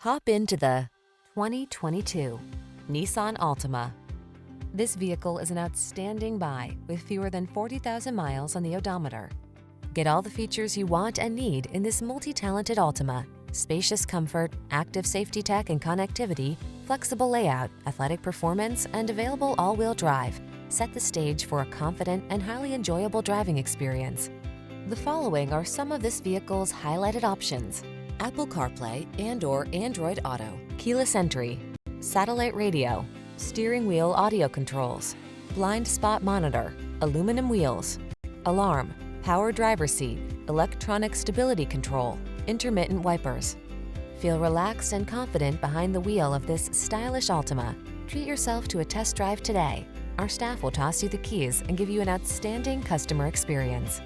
Hop into the 2022 Nissan Altima. This vehicle is an outstanding buy with fewer than 40,000 miles on the odometer. Get all the features you want and need in this multi-talented Altima. Spacious comfort, active safety tech and connectivity, flexible layout, athletic performance, and available all-wheel drive set the stage for a confident and highly enjoyable driving experience. The following are some of this vehicle's highlighted options: Apple CarPlay and/or Android Auto, keyless entry, satellite radio, steering wheel audio controls, blind spot monitor, aluminum wheels, alarm, power driver's seat, electronic stability control, intermittent wipers. Feel relaxed and confident behind the wheel of this stylish Altima. Treat yourself to a test drive today. Our staff will toss you the keys and give you an outstanding customer experience.